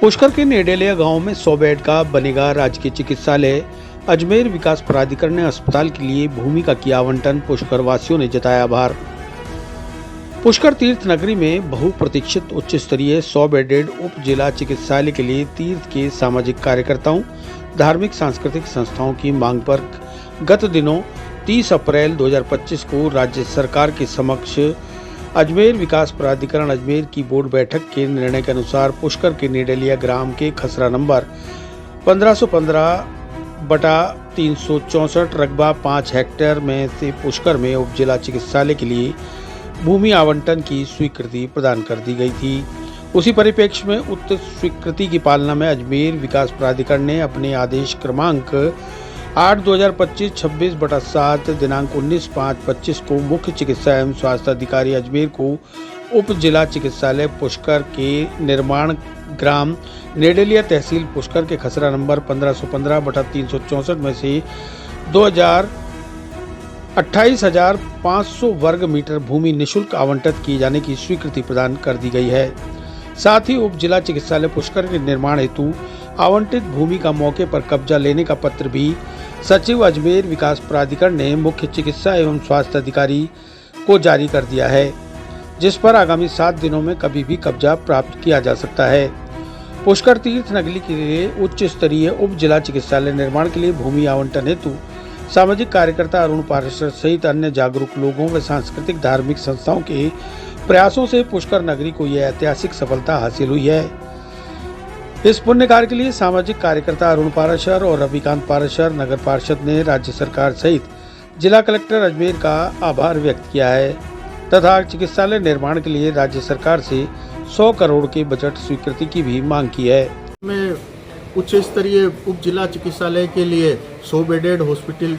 पुष्कर के नेडेलिया गांव में 100 बेड का बनेगा राजकीय चिकित्सालय। अजमेर विकास प्राधिकरण ने अस्पताल के लिए भूमि का किया आवंटन। पुष्कर वासियों ने जताया आभार। पुष्कर तीर्थ नगरी में बहुप्रतीक्षित उच्च स्तरीय 100 बेडेड उप जिला चिकित्सालय के लिए तीर्थ के सामाजिक कार्यकर्ताओं, धार्मिक सांस्कृतिक संस्थाओं की मांग पर गत दिनों 30 अप्रैल 2025 को राज्य सरकार के समक्ष अजमेर विकास प्राधिकरण अजमेर की बोर्ड बैठक के निर्णय के अनुसार पुष्कर के नेडेलिया ग्राम के खसरा नंबर 1515/364 रकबा 5 हेक्टेयर में से पुष्कर में उप जिला चिकित्सालय के लिए भूमि आवंटन की स्वीकृति प्रदान कर दी गई थी। उसी परिप्रेक्ष्य में उक्त स्वीकृति की पालना में अजमेर विकास प्राधिकरण ने अपने आदेश क्रमांक 8/2025 26/7 दिनांक 19/5/25 को मुख्य चिकित्सा एवं स्वास्थ्य अधिकारी अजमेर को उप जिला चिकित्सालय पुष्कर के निर्माण ग्राम नेडेलिया तहसील पुष्कर के खसरा नंबर 1515/364 में से 28,500 वर्ग मीटर भूमि निःशुल्क आवंटित किए जाने की स्वीकृति प्रदान कर दी गई है। साथ ही उप जिला चिकित्सालय पुष्कर के निर्माण हेतु आवंटित भूमि का मौके पर कब्जा लेने का पत्र भी सचिव अजमेर विकास प्राधिकरण ने मुख्य चिकित्सा एवं स्वास्थ्य अधिकारी को जारी कर दिया है, जिस पर आगामी 7 दिनों में कभी भी कब्जा प्राप्त किया जा सकता है। पुष्कर तीर्थ नगरी के लिए उच्च स्तरीय उप जिला चिकित्सालय निर्माण के लिए भूमि आवंटन हेतु सामाजिक कार्यकर्ता अरुण पारेसर सहित अन्य जागरूक लोगों व सांस्कृतिक धार्मिक संस्थाओं के प्रयासों से पुष्कर नगरी को यह ऐतिहासिक सफलता हासिल हुई है। इस पुण्य कार्य के लिए सामाजिक कार्यकर्ता अरुण पारेसर और रविकांत पारेसर नगर पार्षद ने राज्य सरकार सहित जिला कलेक्टर अजमेर का आभार व्यक्त किया है तथा चिकित्सालय निर्माण के लिए राज्य सरकार से 100 करोड़ के बजट स्वीकृति की भी मांग की है। मैं उच्च स्तरीय उप जिला चिकित्सालय के लिए 100 बेडेड हॉस्पिटल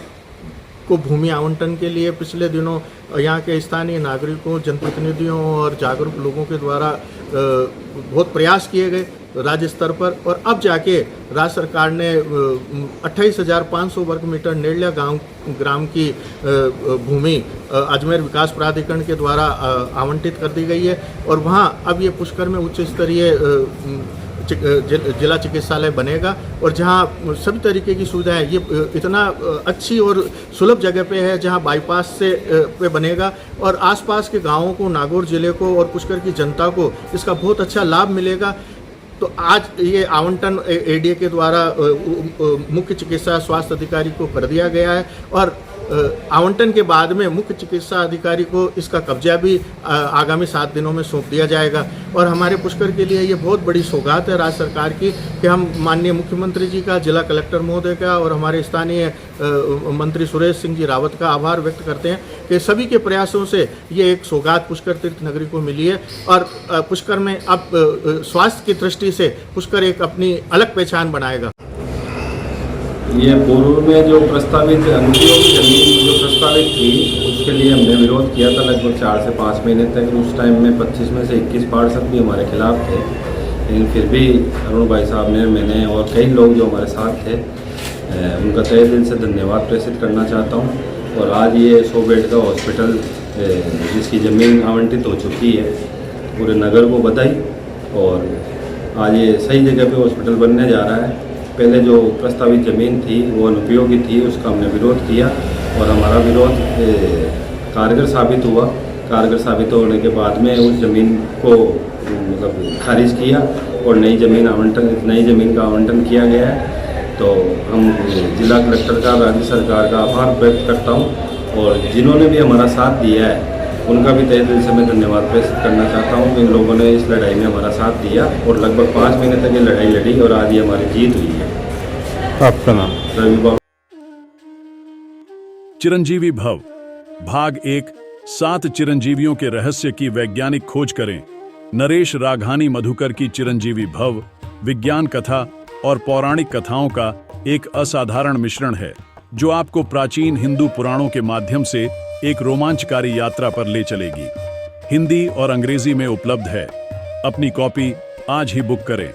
को भूमि आवंटन के लिए पिछले दिनों यहाँ के स्थानीय नागरिकों, जनप्रतिनिधियों और जागरूक लोगों के द्वारा बहुत प्रयास किए गए राज्य स्तर पर, और अब जाके राज्य सरकार ने 28,500 वर्ग मीटर नेडेलिया ग्राम की भूमि अजमेर विकास प्राधिकरण के द्वारा आवंटित कर दी गई है और वहाँ अब ये पुष्कर में उच्च स्तरीय जिला चिकित्सालय बनेगा और जहां सभी तरीके की सुविधाएं, ये इतना अच्छी और सुलभ जगह पे है जहां बाईपास से पे बनेगा और आसपास के गांवों को, नागौर जिले को और पुष्कर की जनता को इसका बहुत अच्छा लाभ मिलेगा। तो आज ये आवंटन एडीए के द्वारा मुख्य चिकित्सा स्वास्थ्य अधिकारी को कर दिया गया है और आवंटन के बाद में मुख्य चिकित्सा अधिकारी को इसका कब्जा भी आगामी 7 दिनों में सौंप दिया जाएगा। और हमारे पुष्कर के लिए ये बहुत बड़ी सौगात है राज्य सरकार की कि हम माननीय मुख्यमंत्री जी का, जिला कलेक्टर महोदय का और हमारे स्थानीय मंत्री सुरेश सिंह जी रावत का आभार व्यक्त करते हैं कि सभी के प्रयासों से ये एक सौगात पुष्कर तीर्थ नगरी को मिली है और पुष्कर में अब स्वास्थ्य की दृष्टि से पुष्कर एक अपनी अलग पहचान बनाएगा। ये पूर्व में जो प्रस्तावित अनुमतियों की जमीन जो प्रस्तावित थी उसके लिए हमने विरोध किया था लगभग 4 से 5 महीने तक। उस टाइम में 25 में से 21 पार्षद भी हमारे खिलाफ थे, लेकिन फिर भी अरुण भाई साहब ने, मैंने और कई लोग जो हमारे साथ थे उनका तहे दिल से धन्यवाद प्रेषित करना चाहता हूँ। और आज ये 100 बेड का हॉस्पिटल जिसकी ज़मीन आवंटित हो चुकी है, पूरे नगर को बधाई। और आज ये सही जगह पे हॉस्पिटल बनने जा रहा है। पहले जो प्रस्तावित ज़मीन थी वो अनुपयोगी थी, उसका हमने विरोध किया और हमारा विरोध कारगर साबित हुआ। कारगर साबित होने के बाद में उस ज़मीन को मतलब खारिज किया और नई ज़मीन का आवंटन किया गया है। तो हम जिला कलेक्टर का, राज्य सरकार का आभार व्यक्त करता हूँ और जिन्होंने भी हमारा साथ दिया है उनका भी तहे दिल से मैं धन्यवाद प्रेषित करना चाहता हूँ। इन लोगों ने इस लड़ाई में हमारा साथ दिया और लगभग 5 महीने तक ये लड़ाई लड़ी और आज ये हमारी जीत हुई है। आपका नाम? रवि बाबू। चिरंजीवी भव भाग 1 7 चिरंजीवियों के रहस्य की वैज्ञानिक खोज करें। नरेश राघानी मधुकर की चिरंजीवी भव विज्ञान कथा और पौराणिक कथाओं का एक असाधारण मिश्रण है जो आपको प्राचीन हिंदू पुराणों के माध्यम से एक रोमांचकारी यात्रा पर ले चलेगी। हिंदी और अंग्रेजी में उपलब्ध है। अपनी कॉपी आज ही बुक करें।